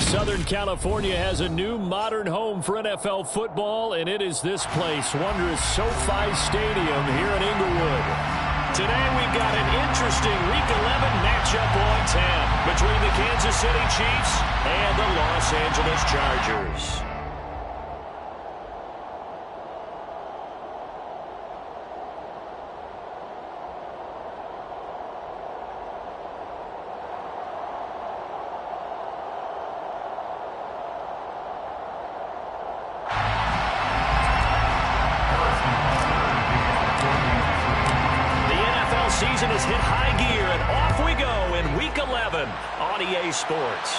Southern California has a new modern home for NFL football, and it is this place, wondrous SoFi Stadium here in Inglewood. Today we've got an interesting Week 11 matchup on tap between the Kansas City Chiefs and the Los Angeles Chargers. Season has hit high gear, and off we go in Week 11 on EA Sports.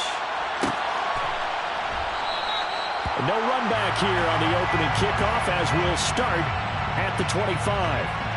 No run back here on the opening kickoff as we'll start at the 25.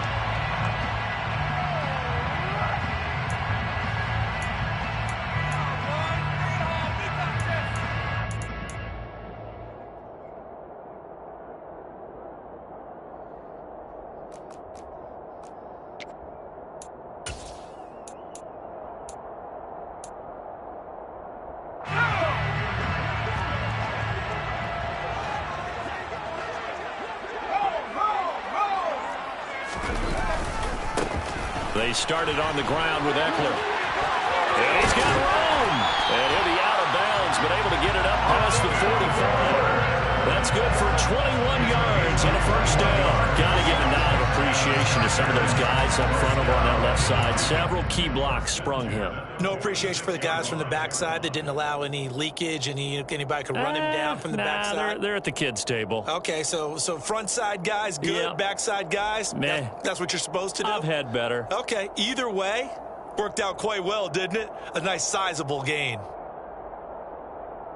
They started on the ground with Eckler. And he's got room. And he'll be out of bounds, but able to get it up past the 45. That's good for 21 yards and a first down. Got to give a nod of appreciation to some of those guys up front over on that left side. Several key blocks sprung him. No appreciation for the guys from the backside that didn't allow any leakage, and anybody could run him down from the backside. They're at the kids' table. Okay, so front side guys good, yep. Backside guys, that's what you're supposed to do? I've had better. Okay, either way, worked out quite well, didn't it? A nice sizable gain.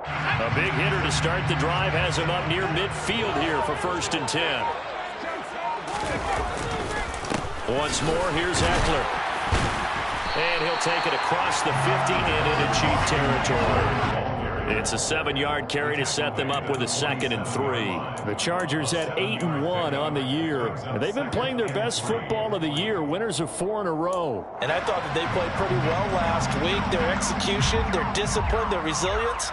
A big hitter to start the drive has him up near midfield here for 1st and 10. Once more, here's Eckler. And he'll take it across the 50 and into Chief territory. It's a 7-yard carry to set them up with a 2nd and 3. The Chargers at 8-1 on the year. And they've been playing their best football of the year, winners of 4 in a row. And I thought that they played pretty well last week. Their execution, their discipline, their resilience,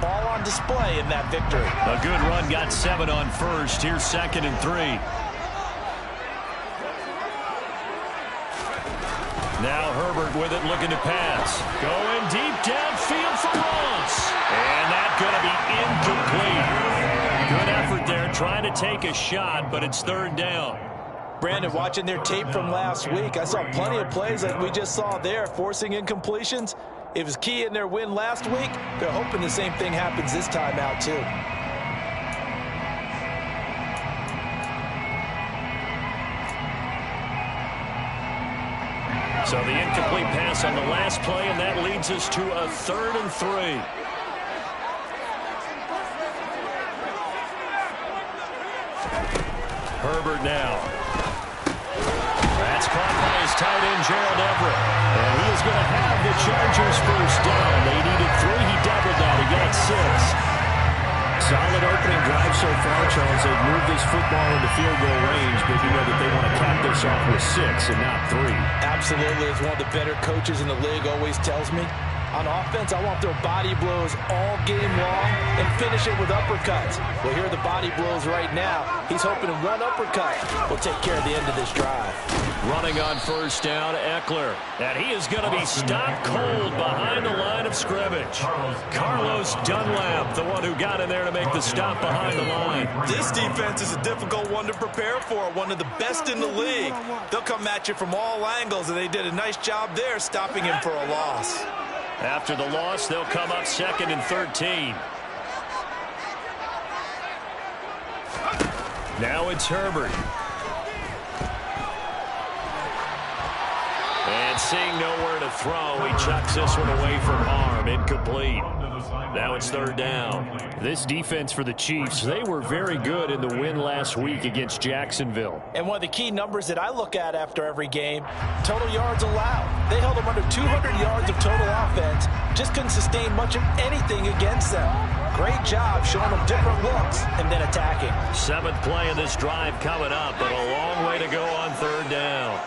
all on display in that victory. A good run got 7 on first. Here's 2nd and 3. Now Herbert with it, looking to pass. Going deep downfield for Ross. And that's going to be incomplete. Good effort there, trying to take a shot, but it's 3rd down. Brandon, watching their tape from last week, I saw plenty of plays like we just saw there, forcing incompletions. It was key in their win last week. They're hoping the same thing happens this time out, too. So the incomplete pass on the last play, and that leads us to a 3rd and 3. Herbert now. That's caught by his tight end, Gerald Everett. And he is going to have the Chargers first down. They needed 3. He doubled that. He got 6. Solid opening drive so far, Charles. They've moved this football into field goal range, but you know that they want to cap this off with 6 and not 3. Absolutely. As one of the better coaches in the league always tells me, on offense, I want their body blows all game long and finish it with uppercuts. Well, here are the body blows right now. He's hoping one uppercut will take care of the end of this drive. Running on first down, Eckler. And he is going to be stopped cold behind the line of scrimmage. Carlos Dunlap, the one who got in there to make the stop behind the line. This defense is a difficult one to prepare for, one of the best in the league. They'll come at you from all angles, and they did a nice job there stopping him for a loss. After the loss, they'll come up 2nd and 13. Now it's Herbert. And seeing nowhere to throw, he chucks this one away from harm. Incomplete. Now it's 3rd down. This defense for the Chiefs, they were very good in the win last week against Jacksonville. And one of the key numbers that I look at after every game, total yards allowed. They held them under 200 yards of total offense. Just couldn't sustain much of anything against them. Great job showing them different looks and then attacking. 7th play of this drive coming up, but a long way to go on 3rd down.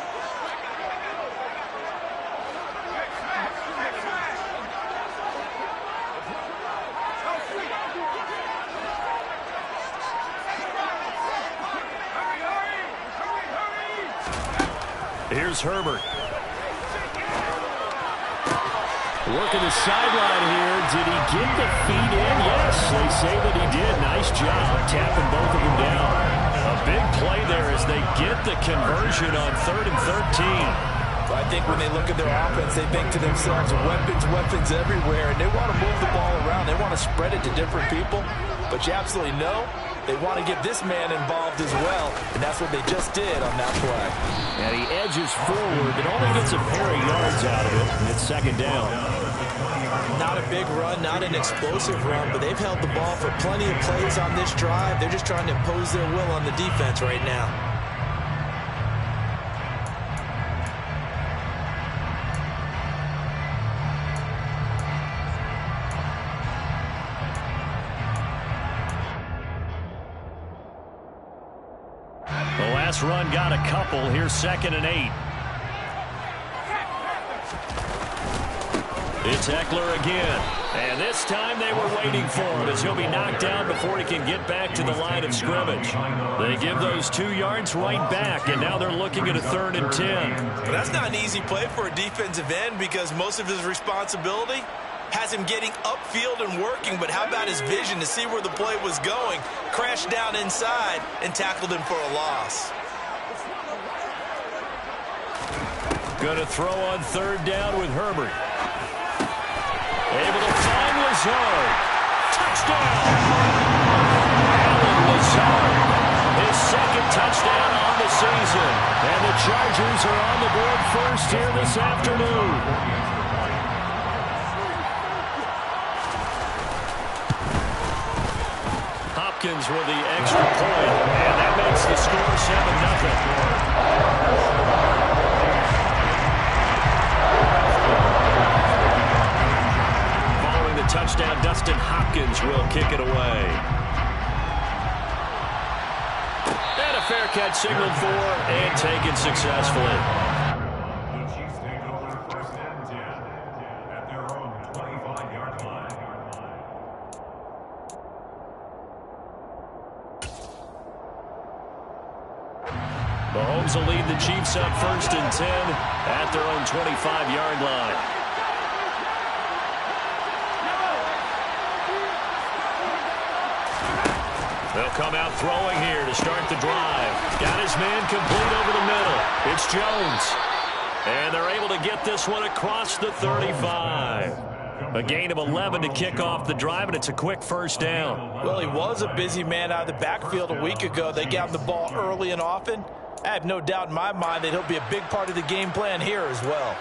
Here's Herbert. Working the sideline here. Did he get the feet in? Yes, they say that he did. Nice job tapping both of them down. A big play there as they get the conversion on 3rd and 13. I think when they look at their offense, they think to themselves, weapons everywhere, and they want to move the ball around. They want to spread it to different people, but you absolutely know they want to get this man involved as well, and that's what they just did on that play. And he edges forward, but only gets a pair of yards out of it, and it's 2nd down. Not a big run, not an explosive run, but they've held the ball for plenty of plays on this drive. They're just trying to impose their will on the defense right now. The last run got a couple. Here's 2nd and 8. It's Eckler again. And this time they were waiting for him as he'll be knocked down before he can get back to the line of scrimmage. They give those 2 yards right back, and now they're looking at a 3rd and 10. But that's not an easy play for a defensive end because most of his responsibility has him getting upfield and working, but how about his vision to see where the play was going, crashed down inside, and tackled him for a loss. Going to throw on 3rd down with Herbert. Able to find Lazard. Touchdown! Alan Lazard, his 2nd touchdown on the season. And the Chargers are on the board first here this afternoon. Hopkins with the extra point, and that makes the score 7-0. Touchdown, Dustin Hopkins will kick it away. And a fair catch signaled for and taken successfully. The Chiefs take over 1st and 10 at their own 25-yard line. Mahomes will lead the Chiefs up 1st and 10 at their own 25-yard line. They'll come out throwing here to start the drive. Got his man complete over the middle. It's Jones. And they're able to get this one across the 35. A gain of 11 to kick off the drive, and it's a quick 1st down. Well, he was a busy man out of the backfield a week ago. They got him the ball early and often. I have no doubt in my mind that he'll be a big part of the game plan here as well.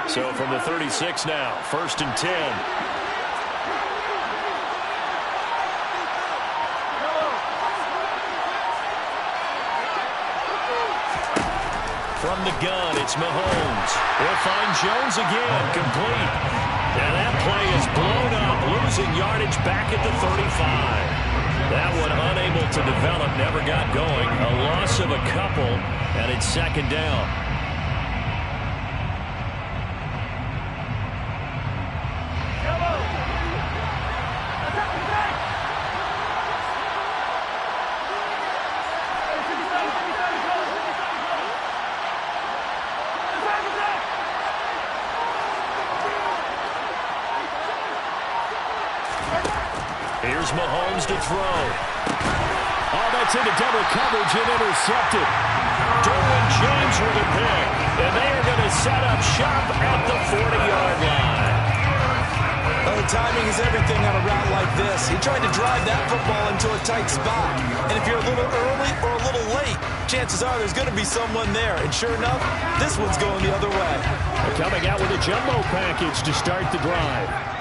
So from the 36 now, 1st and 10. From the gun, it's Mahomes. He'll find Jones again, complete. And that play is blown up, losing yardage back at the 35. That one unable to develop, never got going. A loss of a couple, and it's 2nd down. Here's Mahomes to throw. Oh, that's into double coverage and intercepted. Derwin James with a pick. And they are going to set up shop at the 40-yard line. Well, timing is everything on a route like this. He tried to drive that football into a tight spot. And if you're a little early or a little late, chances are there's going to be someone there. And sure enough, this one's going the other way. They're coming out with a jumbo package to start the drive.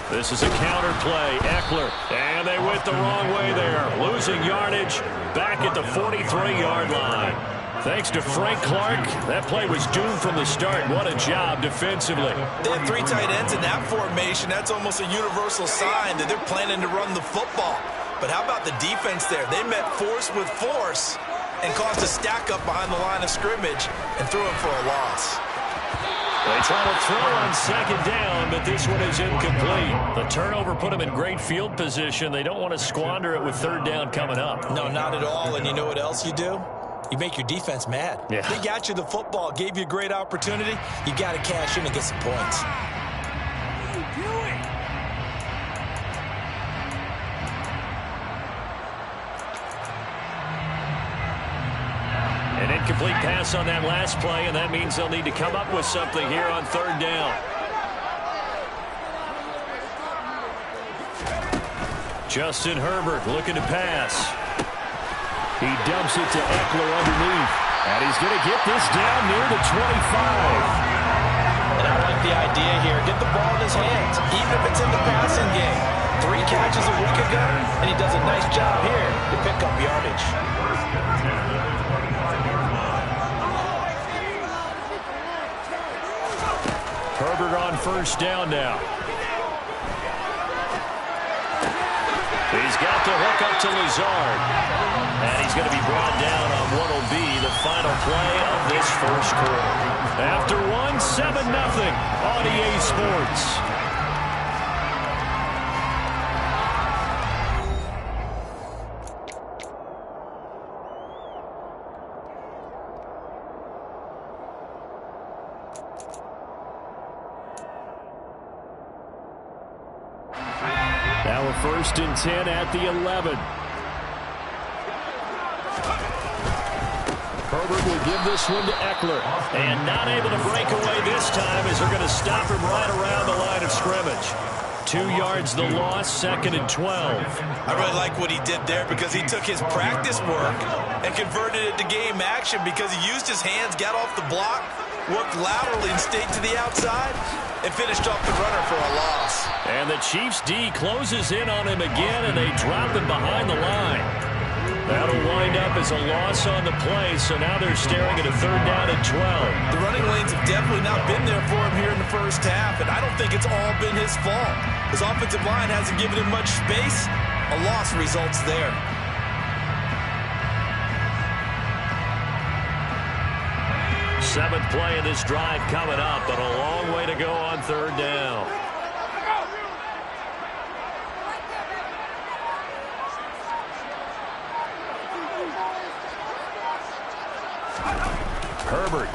This is a counter play. Eckler. And they went the wrong way there. Losing yardage back at the 43-yard line. Thanks to Frank Clark, that play was doomed from the start. What a job defensively. They have 3 tight ends in that formation. That's almost a universal sign that they're planning to run the football. But how about the defense there? They met force with force and caused a stack up behind the line of scrimmage and threw it for a loss. They try to throw on second down, but this one is incomplete. The turnover put them in great field position. They don't want to squander it with third down coming up. No, not at all. And you know what else you do? You make your defense mad. Yeah. They got you the football, gave you a great opportunity. You got to cash in and get some points. An incomplete pass on that last play, and that means they'll need to come up with something here on third down. Justin Herbert looking to pass. He dumps it to Eckler underneath. And he's going to get this down near the 25. And I like the idea here. Get the ball in his hands, even if it's in the passing game. 3 catches a week ago, and he does a nice job here to pick up yardage. Herbert on first down now. He's got the hook up to Lazard. And he's going to be brought down on what will be the final play of this first quarter. After 7-0 on EA Sports. Now a 1st and 10 at the 11. Herbert will give this one to Eckler. And not able to break away this time as they're going to stop him right around the line of scrimmage. 2 yards the loss, 2nd and 12. I really like what he did there because he took his practice work and converted it to game action because he used his hands, got off the block, worked laterally and stayed to the outside, and finished off the runner for a loss. And the Chiefs' D closes in on him again, and they drop him behind the line. That'll wind up as a loss on the play, so now they're staring at a 3rd down and 12. The running lanes have definitely not been there for him here in the first half, and I don't think it's all been his fault. His offensive line hasn't given him much space. A loss results there. Seventh play of this drive coming up, but a long way to go on 3rd down. Herbert.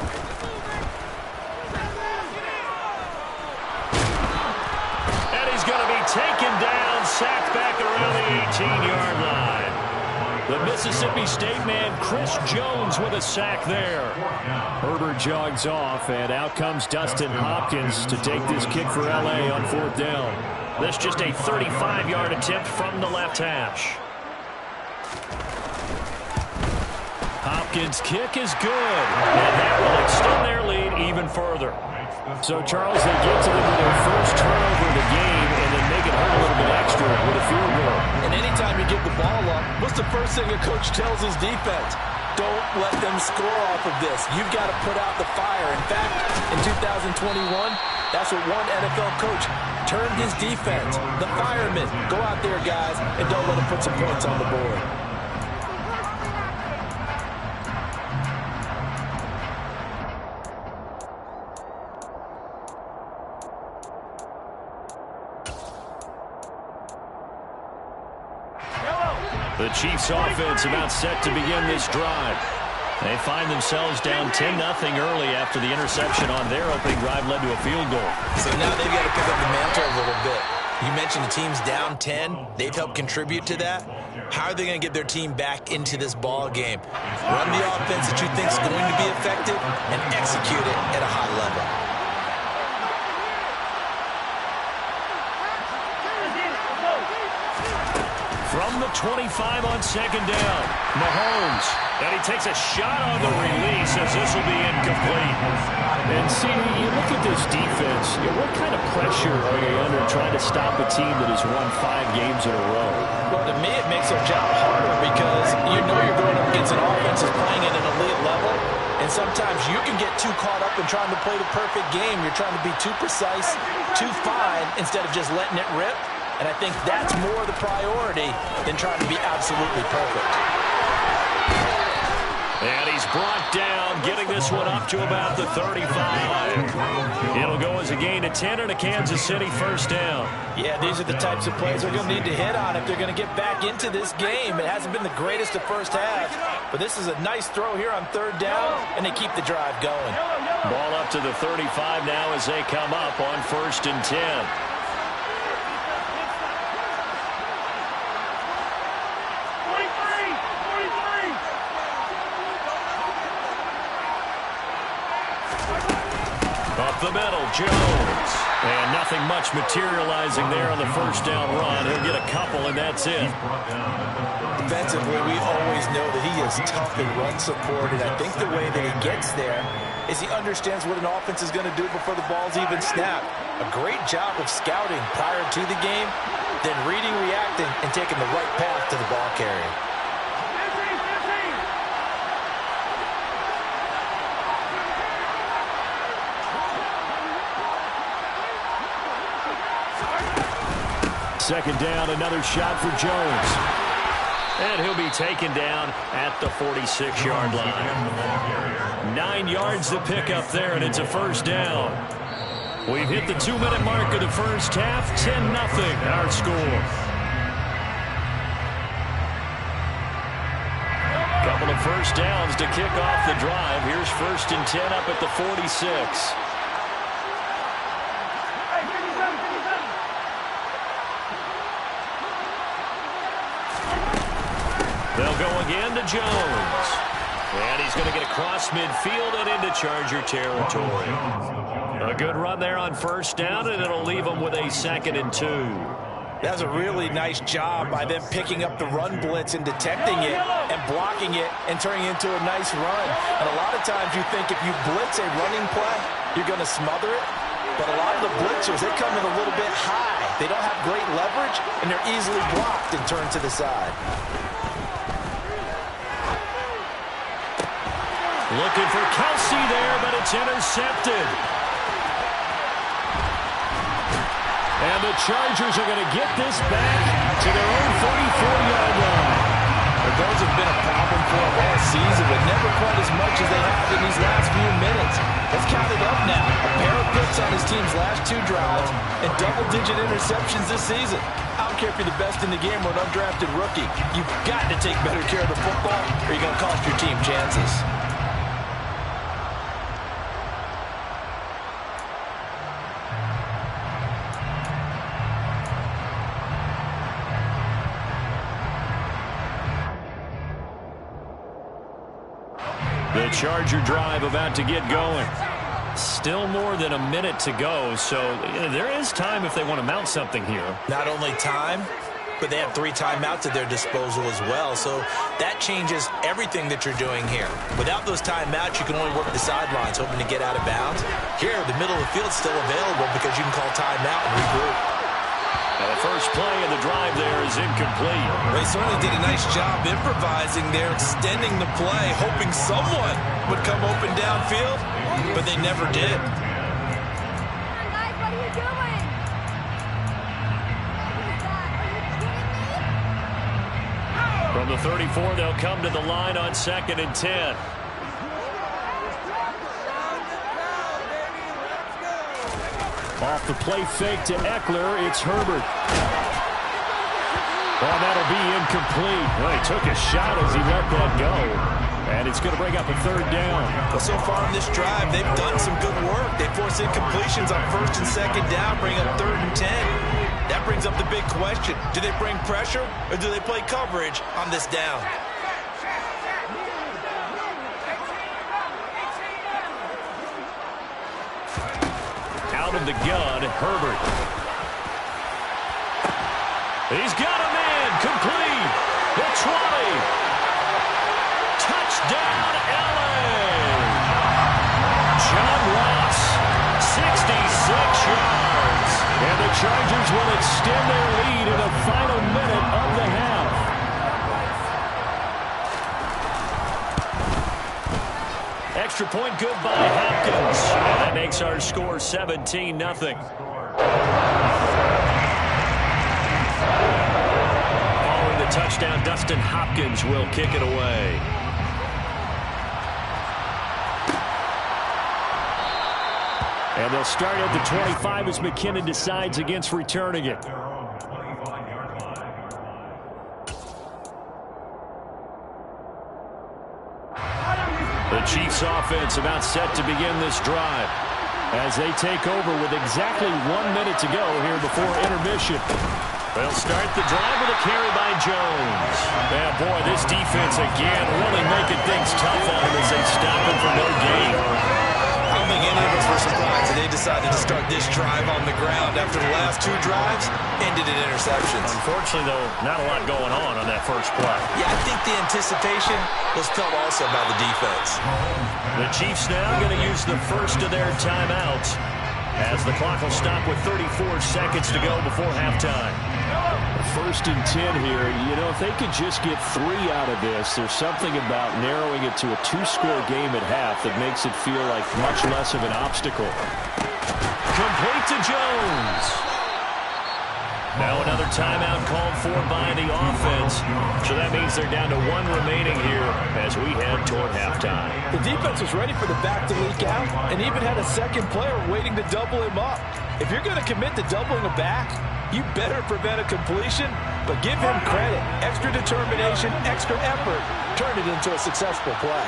And he's going to be taken down, sacked back around the 18-yard line. The Mississippi State man, Chris Jones, with a sack there. Herbert jogs off, and out comes Dustin Hopkins to take this kick for L.A. on 4th down. This just a 35-yard attempt from the left hash. Hopkins' kick is good, and that will extend their lead even further. So, Charles, they get to them with their first turnover of the game and then make it hurt a little bit extra with a field goal. And anytime you give the ball up, what's the first thing a coach tells his defense? Don't let them score off of this. You've got to put out the fire. In fact, in 2021, that's what one NFL coach turned his defense. The firemen. Go out there, guys, and don't let them put some points on the board. The Chiefs offense about set to begin this drive. They find themselves down 10-0 early after the interception on their opening drive led to a field goal. So now they've got to pick up the mantle a little bit. You mentioned the team's down 10. They've helped contribute to that. How are they going to get their team back into this ball game? Run the offense that you think is going to be effective and execute it at a high level. From the 25 on 2nd down, Mahomes. And he takes a shot on the release as this will be incomplete. And see, you look at this defense, what kind of pressure are they under trying to stop a team that has won 5 games in a row? Well, to me, it makes their job harder because you know you're going up against an offense that's playing at an elite level. And sometimes you can get too caught up in trying to play the perfect game. You're trying to be too precise, too fine, instead of just letting it rip. And I think that's more the priority than trying to be absolutely perfect. And he's brought down, getting this one up to about the 35. It'll go as a gain of 10 and a Kansas City first down. Yeah, these are the types of plays they're going to need to hit on if they're going to get back into this game. It hasn't been the greatest of first halves, but this is a nice throw here on third down, and they keep the drive going. Ball up to the 35 now as they come up on 1st and 10. Up the middle, Jones. And nothing much materializing there on the first down run. He'll get a couple, and that's it. Defensively, we always know that he is tough and run support, and I think the way that he gets there is he understands what an offense is going to do before the ball's even snapped. A great job of scouting prior to the game, then reading, reacting, and taking the right path to the ball carrier. Second down, another shot for Jones. And he'll be taken down at the 46-yard line. 9 yards to pick up there, and it's a first down. We've hit the 2-minute mark of the first half. 10-0 our score. Couple of first downs to kick off the drive. Here's 1st and 10 up at the 46. They'll go again to Jones. And he's going to get across midfield and into Charger territory. A good run there on first down, and it'll leave them with a 2nd and 2. That's a really nice job by them picking up the run blitz and detecting it and blocking it and turning it into a nice run. And a lot of times you think if you blitz a running play, you're going to smother it. But a lot of the blitzers, they come in a little bit high. They don't have great leverage, and they're easily blocked and turned to the side. Looking for Kelsey there, but it's intercepted. And the Chargers are going to get this back to their own 44-yard line. But those have been a problem for them all season, but never quite as much as they have in these last few minutes. Let's count it up now. A pair of picks on his team's last 2 drives and double-digit interceptions this season. I don't care if you're the best in the game or an undrafted rookie. You've got to take better care of the football or you're going to cost your team chances. The Charger drive about to get going. Still more than a minute to go, so there is time if they want to mount something here. Not only time, but they have 3 timeouts at their disposal as well, so that changes everything that you're doing here. Without those timeouts, you can only work the sidelines, hoping to get out of bounds. Here, the middle of the field's still available because you can call timeout and regroup. Now the first play of the drive there is incomplete. They certainly did a nice job improvising there, extending the play, hoping someone would come open downfield, but they never did. Guys, what are you doing? From the 34, they'll come to the line on 2nd and 10. Off the play fake to Eckler, it's Herbert. Well, that'll be incomplete. Well, he took a shot as he let that go. And it's going to bring up a 3rd down. But so far in this drive, they've done some good work. They forced incompletions on 1st and 2nd down, bring up 3rd and 10. That brings up the big question. Do they bring pressure or do they play coverage on this down? Out of the gun, Herbert. He's got a man, complete. The 20. Touchdown, LA. John Ross, 66 yards. And the Chargers will extend their lead in the final minute of the half. Extra point good by Hopkins. And that makes our score 17-0. Following the touchdown, Dustin Hopkins will kick it away. And they'll start at the 25 as McKinnon decides against returning it. Their own 25-yard line. The Chiefs offense about set to begin this drive as they take over with exactly 1 minute to go here before intermission. They'll start the drive with a carry by Jones. And boy, this defense again really making things tough on him as they stop him for no gain. I don't think any of us were surprised that they decided to start this drive on the ground after the last 2 drives ended in interceptions. Unfortunately, though, not a lot going on that first play. Yeah, I think the anticipation was felt also by the defense. The Chiefs now going to use the first of their timeouts as the clock will stop with 34 seconds to go before halftime. 1st and 10 here. You know, if they could just get 3 out of this, there's something about narrowing it to a 2-score game at half that makes it feel like much less of an obstacle. Complete to Jones. Now another timeout called for by the offense. So that means they're down to 1 remaining here as we head toward halftime. The defense was ready for the back to leak out and even had a second player waiting to double him up. If you're going to commit to doubling a back, you better prevent a completion, but give him credit. Extra determination, extra effort. Turn it into a successful play.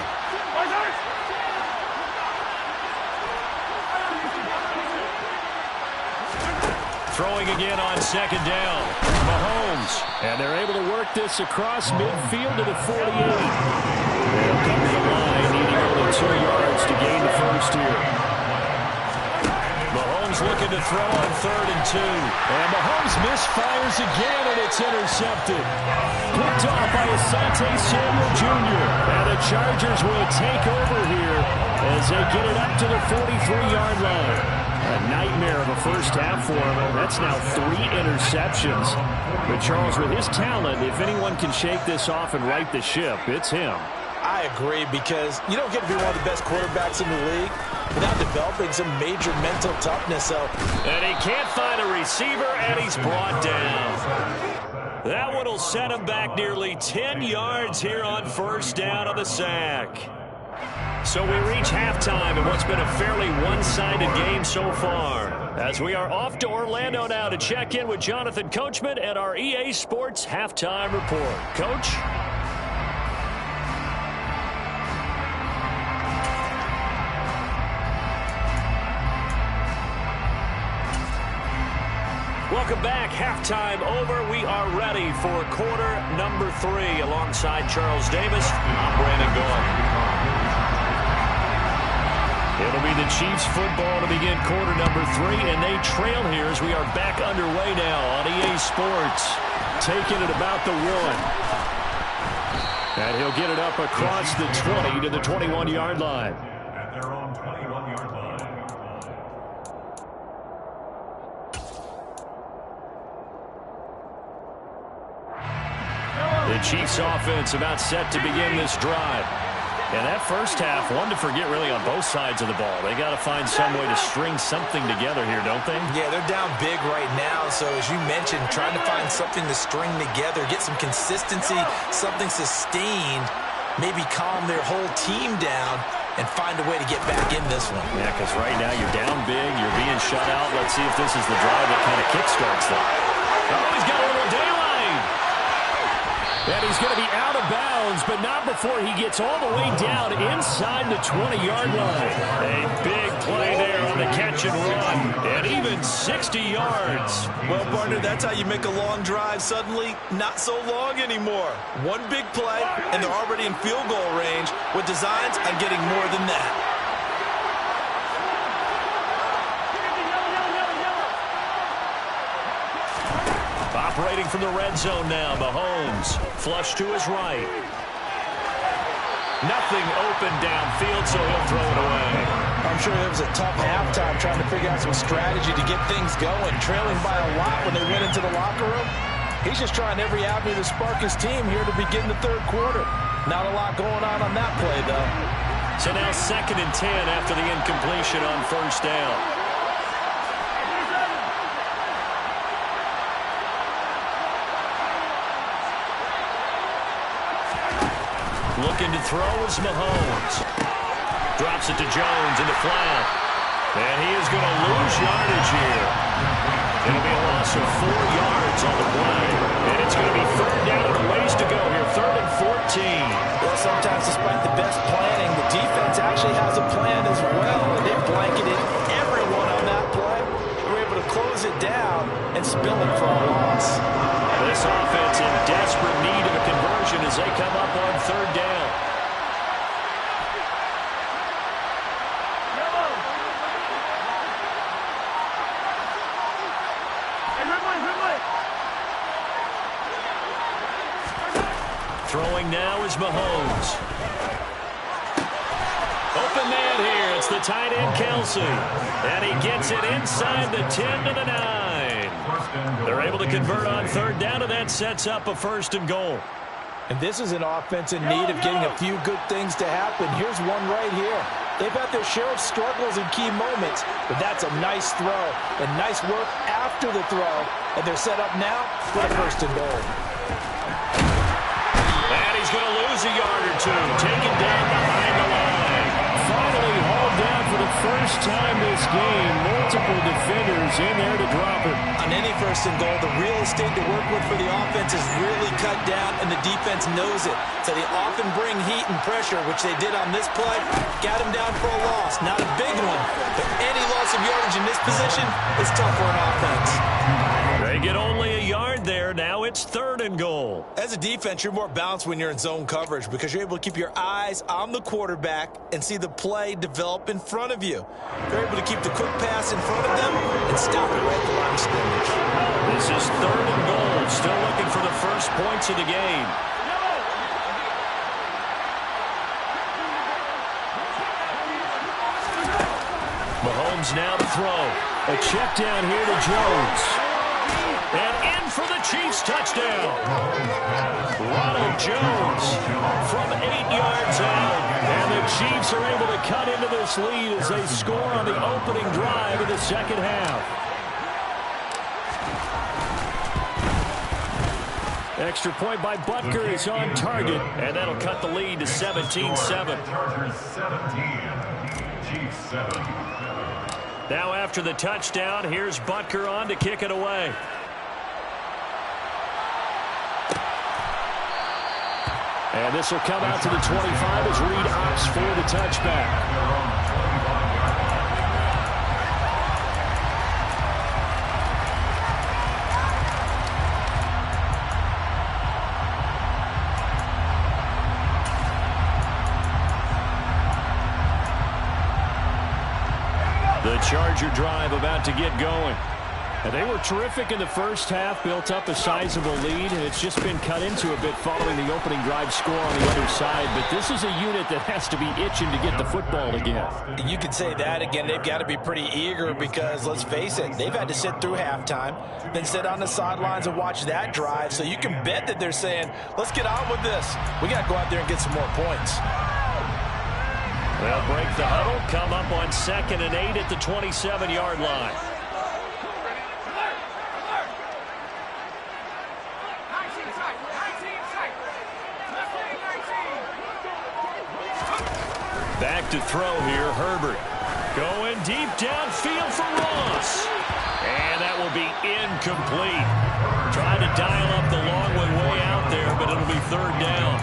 Throwing again on 2nd down. Mahomes. And they're able to work this across midfield to the 48. They'll come to the line, needing only 2 yards to gain the first here. Mahomes looking to throw on 3rd and 2. And Mahomes misfires again, and it's intercepted. Picked off by Asante Samuel Jr. And the Chargers will take over here as they get it up to the 43-yard line. A nightmare of a first half for him. That's now 3 interceptions. But Charles, with his talent, if anyone can shake this off and right the ship, it's him. I agree, because you don't get to be one of the best quarterbacks in the league without developing some major mental toughness. So, and he can't find a receiver, and he's brought down. That one will set him back nearly 10 yards here on 1st down on the sack. So we reach halftime in what's been a fairly one-sided game so far, as we are off to Orlando now to check in with Jonathan Coachman and our EA Sports Halftime Report. Coach? Welcome back. Halftime over. We are ready for quarter number 3 alongside Charles Davis. I'm Brandon Gault. It'll be the Chiefs football to begin quarter number 3, and they trail here as we are back underway now on EA Sports. Taking it about the 1. And he'll get it up across the 20 to the 21-yard line. At their own 21-yard line. The Chiefs offense about set to begin this drive. And that first half, one to forget really on both sides of the ball. They got to find some way to string something together here, don't they? yeah, they're down big right now. So as you mentioned, trying to find something to string together, get some consistency, something sustained, maybe calm their whole team down and find a way to get back in this one. Yeah, because right now you're down big, you're being shut out. Let's see if this is the drive that kind of kickstarts them. Oh, he's got a little daylight. And he's going to be out of bounds, but not before he gets all the way down inside the 20-yard line. A big play there on the catch and run, and even 60 yards. Well, partner, that's how you make a long drive suddenly not so long anymore. One big play, and they're already in field goal range with designs on getting more than that. Operating from the red zone now, Mahomes. Flush to his right. Nothing open downfield, so he'll throw it away. I'm sure it was a tough halftime trying to figure out some strategy to get things going. Trailing by a lot when they went into the locker room. He's just trying every avenue to spark his team here to begin the 3rd quarter. Not a lot going on that play, though. So now 2nd and 10 after the incompletion on 1st down. Looking to throw is Mahomes. Drops it to Jones in the flat. And he is going to lose yardage here. It'll be a loss of 4 yards on the play. And it's going to be third down and a ways to go here. 3rd and 14. Well, sometimes despite the best planning, the defense actually has a plan as well. And they blanketed everyone on that play. They were able to close it down and spill it for a loss. This offense in desperate need of a conversion as they come up on 3rd down. Throwing now is Mahomes. Open man here. It's the tight end, Kelsey. And he gets it inside the 10 to the 9. They're able to convert on 3rd down, and that sets up a 1st and goal. And this is an offense in need of getting a few good things to happen. Here's one right here. They've had their share of struggles in key moments, but that's a nice throw and nice work after the throw. And they're set up now for the 1st and goal. And he's going to lose a yard or 2. Taken down behind the line. Finally hauled down for the first time this game. Multiple defenders in there to drop him. On any 1st and goal, the real estate to work with for the offense is really cut down, and the defense knows it. So they often bring heat and pressure, which they did on this play. Got him down for a loss. Not a big one, but any loss of yardage in this position is tough for an offense. They get only a yard there. Now it's 3rd and goal. As a defense, you're more balanced when you're in zone coverage because you're able to keep your eyes on the quarterback and see the play develop in front of you. You're able to keep the quick pass in front of them and stop it right at the line of scrimmage. This is 3rd and goal. Still looking for the first points of the game. Mahomes now to throw. A check down here to Jones. And in for the Chiefs touchdown. Ronald Jones from 8 yards out. And the Chiefs are able to cut into this lead as they score on the opening drive of the 2nd half. Extra point by Butker is on target. And that'll cut the lead to 17-7. Chargers 17, Chiefs 7. Now after the touchdown, here's Butker on to kick it away. And this will come out to the 25 as Reed opts for the touchback. The Charger drive about to get going. And they were terrific in the first half, built up a sizable lead, and it's just been cut into a bit following the opening drive score on the other side. But this is a unit that has to be itching to get the football again. You could say that again. They've got to be pretty eager because, let's face it, they've had to sit through halftime, then sit on the sidelines and watch that drive. So you can bet that they're saying, let's get on with this. We got to go out there and get some more points. They'll break the huddle, come up on 2nd and 8 at the 27-yard line. Back to throw here, Herbert. Going deep downfield for Ross. And that will be incomplete. Trying to dial up the long way out there, but it'll be 3rd down.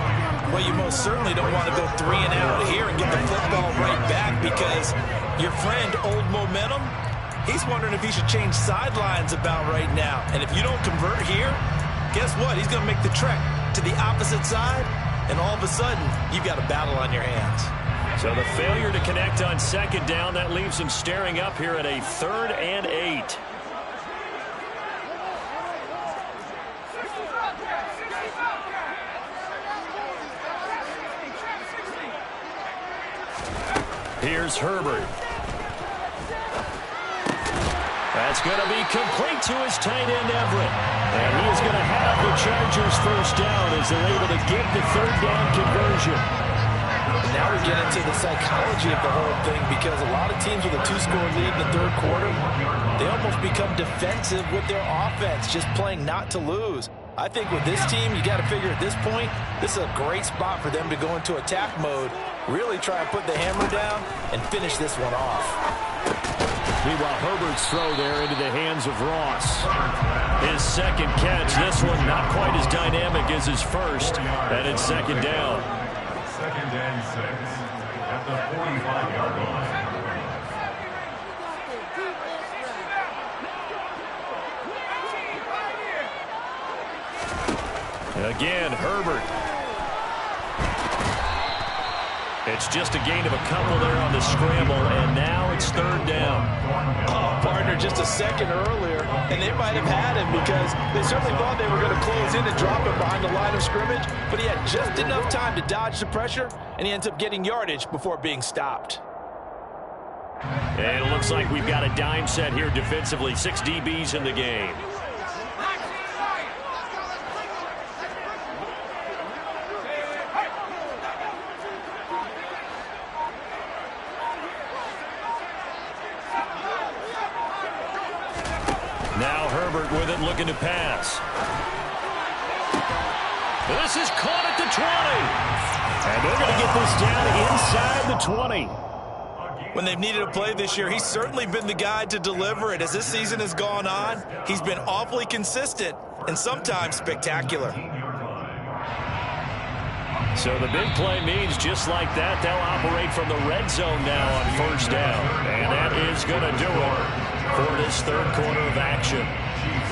Well, you most certainly don't want to go 3 and out here and get the football right back because your friend, Old Momentum, he's wondering if he should change sidelines about right now. And if you don't convert here, guess what? He's going to make the trek to the opposite side, and all of a sudden, you've got a battle on your hands. So the failure to connect on 2nd down, that leaves him staring up here at a 3rd and 8. Here's Herbert. That's going to be complete to his tight end, Everett. And he is going to have the Chargers first down as they're able to get the 3rd down conversion. Now we get into the psychology of the whole thing because a lot of teams with a 2-score lead in the 3rd quarter, they almost become defensive with their offense, just playing not to lose. I think with this team, you got to figure at this point, this is a great spot for them to go into attack mode, really try and put the hammer down and finish this one off. Meanwhile, Herbert's throw there into the hands of Ross. His second catch, this one not quite as dynamic as his first, and it's second down. 2nd and 6 at the 45-yard line. Again, Herbert. It's just a gain of a couple there on the scramble, and now it's 3rd down. Oh, partner, just a second earlier, and they might have had him because they certainly thought they were going to close in and drop him behind the line of scrimmage, but he had just enough time to dodge the pressure, and he ends up getting yardage before being stopped. And it looks like we've got a dime set here defensively. 6 DBs in the game. Now Herbert with it, looking to pass. This is caught at the 20. And they're going to get this down inside the 20. When they've needed a play this year, he's certainly been the guy to deliver it. As this season has gone on, he's been awfully consistent and sometimes spectacular. So the big play means just like that, they'll operate from the red zone now on 1st down. And that is going to do it for this 3rd quarter of action.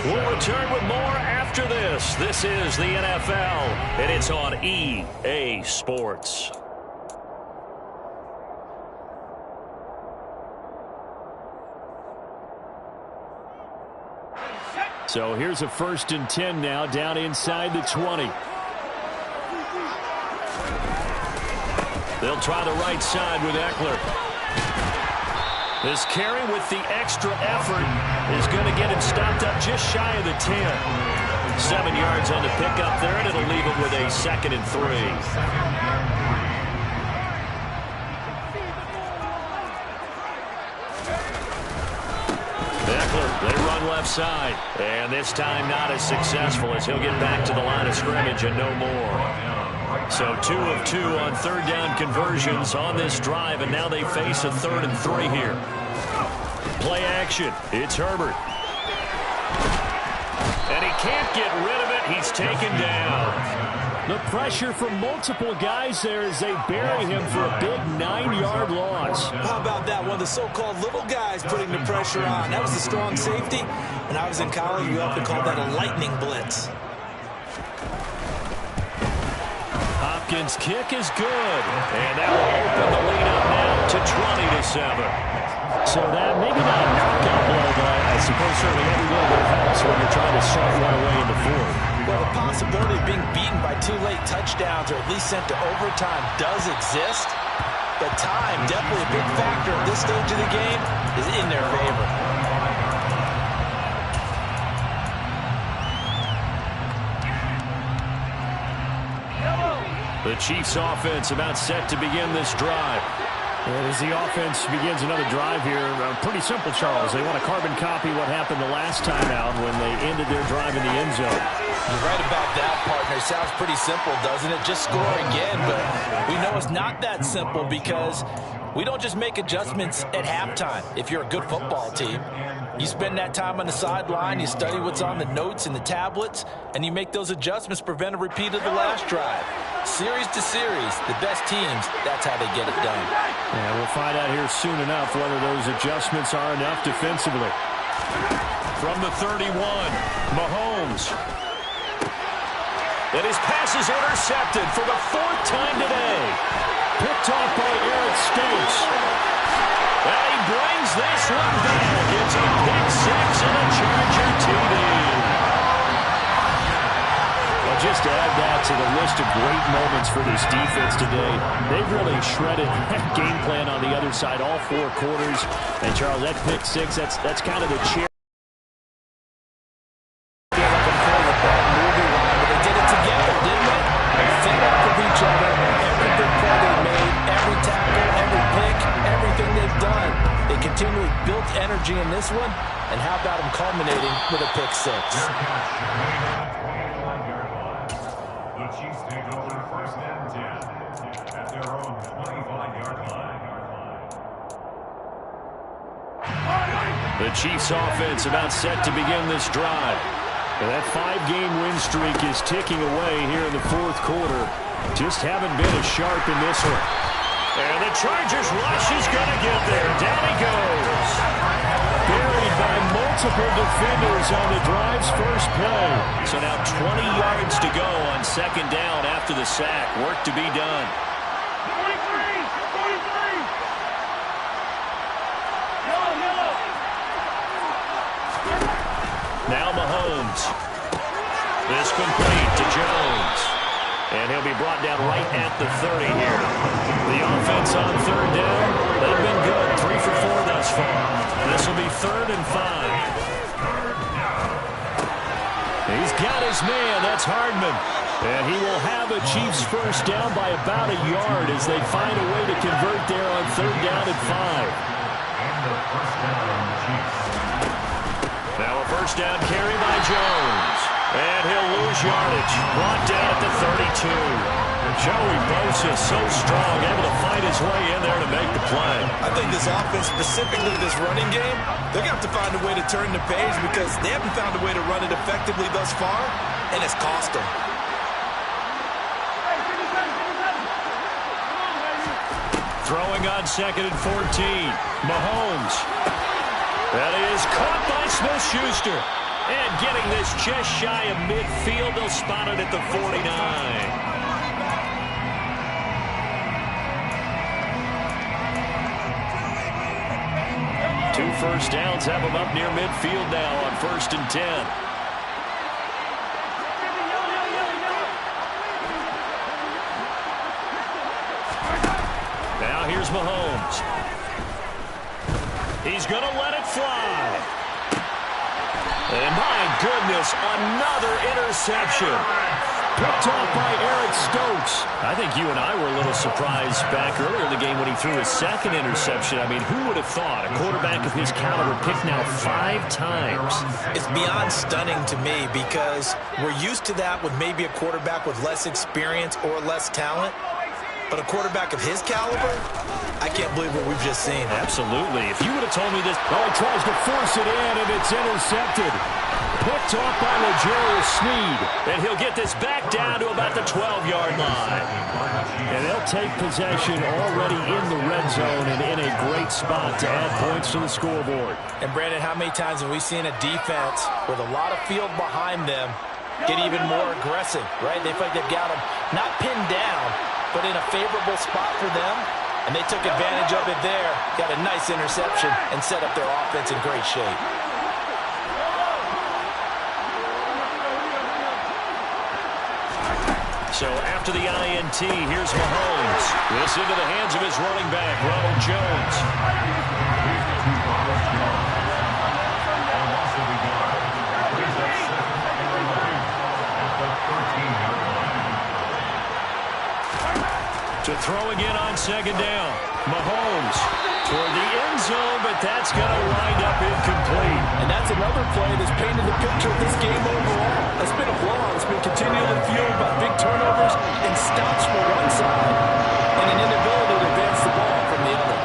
We'll return with more after this. This is the NFL, and it's on EA Sports. So here's a 1st and 10 now, down inside the 20. They'll try the right side with Eckler. This carry with the extra effort is going to get him stopped up just shy of the 10. 7 yards on the pickup there, and it'll leave him with a 2nd and 3. Eckler, they run left side. And this time not as successful as he'll get back to the line of scrimmage and no more. So 2 of 2 on 3rd down conversions on this drive, and now they face a 3rd and 3 here. Play action. It's Herbert. And he can't get rid of it. He's taken down. The pressure from multiple guys there as they bury him for a big 9-yard loss. How about that? One of the so-called little guys putting the pressure on. That was a strong safety. When I was in college, we often called that a lightning blitz. Hopkins' kick is good. And that will open the lead up now to 20-7. So that maybe not a knockout blow, but I suppose certainly every little bit helps when you're trying to start one away in the 4th. Well, the possibility of being beaten by 2 late touchdowns or at least sent to overtime does exist. But time, definitely a big factor at this stage of the game, is in their favor. The Chiefs offense about set to begin this drive. And as the offense begins another drive here, pretty simple, Charles. They want to carbon copy what happened the last time out when they ended their drive in the end zone. You're right about that, partner. Sounds pretty simple, doesn't it? Just score again, but we know it's not that simple because we don't just make adjustments at halftime. If you're a good football team, you spend that time on the sideline, you study what's on the notes and the tablets, and you make those adjustments, prevent a repeat of the last drive. Series to series, the best teams, that's how they get it done. Yeah, we'll find out here soon enough whether those adjustments are enough defensively. From the 31, Mahomes. And his pass is intercepted for the 4th time today. Picked off by Eric Stokes. And he brings this one back. It's a pick 6 and a Charger TD. Well, just add that to the list of great moments for this defense today. They've really shredded that game plan on the other side all 4 quarters. And, Charles, that pick 6, that's kind of the chair. Continually built energy in this one, and how about him culminating with a pick 6? The Chiefs take over 1st and 10 at their own 25-yard line. The Chiefs offense about set to begin this drive. And that 5-game win streak is ticking away here in the fourth quarter. Just haven't been as sharp in this one. And the Chargers rush is going to get there. Down he goes. Buried by multiple defenders on the drive's first play. So now 20 yards to go on second down after the sack. Work to be done. Now Mahomes. This complete to Jones. And he'll be brought down right at the 30 here. The offense on third down, they've been good. 3 for 4 thus far. This will be 3rd and 5. He's got his man. That's Hardman. And he will have a Chiefs first down by about a yard as they find a way to convert there on 3rd down and 5. Now a first down carry by Jones. And he'll lose yardage. Brought down at the 32. Joey Bosa so strong, able to fight his way in there to make the play. I think this offense, specifically this running game, they're going to have to find a way to turn the page because they haven't found a way to run it effectively thus far, and it's cost them. Throwing on 2nd and 14. Mahomes. That is caught by Smith-Schuster. And getting this just shy of midfield, they'll spot it at the 49. 2 first downs have them up near midfield now on 1st and 10. Now here's Mahomes. He's going to let it fly. And my goodness, another interception. Picked off by Eric Stokes. I think you and I were a little surprised back earlier in the game when he threw his 2nd interception. I mean, who would have thought a quarterback of his caliber picked now 5 times? It's beyond stunning to me because we're used to that with maybe a quarterback with less experience or less talent. But a quarterback of his caliber, I can't believe what we've just seen. Absolutely. If you would have told me this... Oh, he tries to force it in, and it's intercepted. Picked off by L'Jarius Sneed. And he'll get this back down to about the 12-yard line. And they'll take possession already in the red zone and in a great spot to add points to the scoreboard. And, Brandon, how many times have we seen a defense with a lot of field behind them get even more aggressive, right? They feel like they've got them not pinned down, but in a favorable spot for them, and they took advantage of it there, got a nice interception, and set up their offense in great shape. So after the INT, here's Mahomes. This into the hands of his running back, Ronald Jones. To throw again on 2nd down. Mahomes toward the end zone, but that's going to wind up incomplete. And that's another play that's painted the picture of this game overall. That's been a blowout. It's been continually fueled by big turnovers and stops from one side and an inability to advance the ball from the other.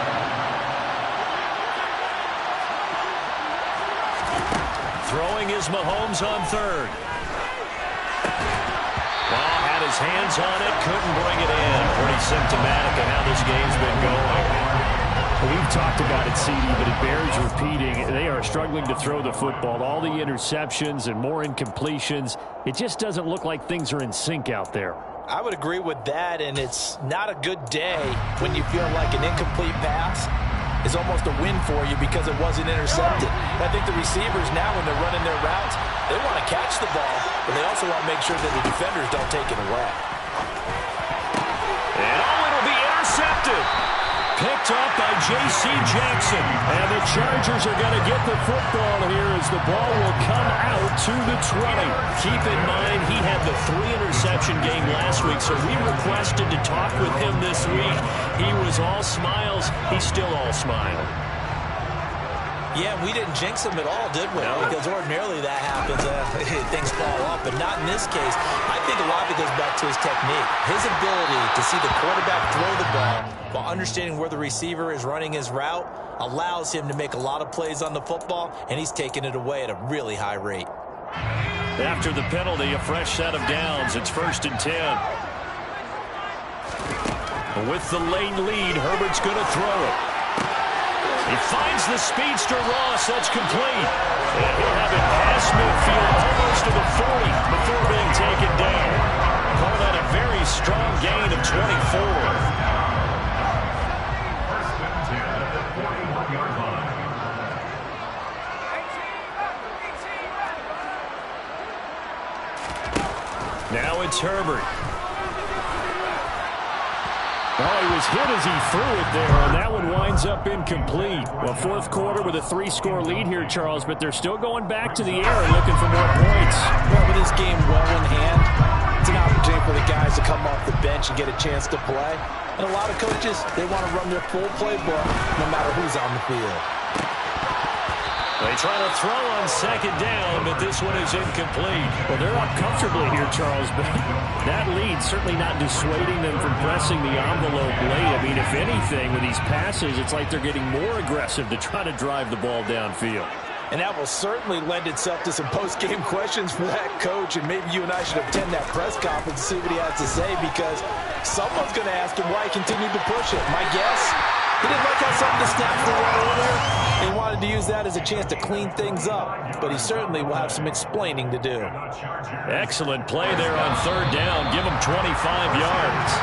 Throwing is Mahomes on 3rd. Ball had his hands on it, couldn't bring it in. Pretty symptomatic of how this game's been going. We've talked about it, CD, but it bears repeating. They are struggling to throw the football. All the interceptions and more incompletions. It just doesn't look like things are in sync out there. I would agree with that, and it's not a good day when you feel like an incomplete pass is almost a win for you because it wasn't intercepted. And I think the receivers now, when they're running their routes, they want to catch the ball, but they also want to make sure that the defenders don't take it away. And it'll be intercepted. Picked up by J.C. Jackson. And the Chargers are going to get the football here as the ball will come out to the 20. Keep in mind, he had the 3-interception game last week, so we requested to talk with him this week. He was all smiles. He's still all smile. Yeah, we didn't jinx him at all, did we? No. Because ordinarily that happens. Things fall off, but not in this case. I think a lot of it goes back to his technique. His ability to see the quarterback throw the ball while understanding where the receiver is running his route allows him to make a lot of plays on the football, and he's taking it away at a really high rate. After the penalty, a fresh set of downs. It's 1st and 10. With the late lead, Herbert's going to throw it. He finds the speedster Ross. That's complete. And he'll have it past midfield almost to the 40 before being taken down. Call that a very strong gain of 24. 1st and 10 at the 41-yard line. Now it's Herbert. Well, he was hit as he threw it there, and that one winds up incomplete. Well, 4th quarter with a 3-score lead here, Charles, but they're still going back to the air and looking for more points. Well, with this game well in hand, it's an opportunity for the guys to come off the bench and get a chance to play. And a lot of coaches, they want to run their full playbook no matter who's on the field. They try to throw on 2nd down, but this one is incomplete. Well, they're up comfortably here, Charles, but that lead certainly not dissuading them from pressing the envelope late. I mean, if anything, with these passes, it's like they're getting more aggressive to try to drive the ball downfield. And that will certainly lend itself to some post-game questions for that coach, and maybe you and I should attend that press conference and see what he has to say, because someone's going to ask him why he continued to push it. My guess, he didn't like how something to snap for one earlier. He wanted to use that as a chance to clean things up, but he certainly will have some explaining to do. Excellent play there on 3rd down. Give him 25 yards.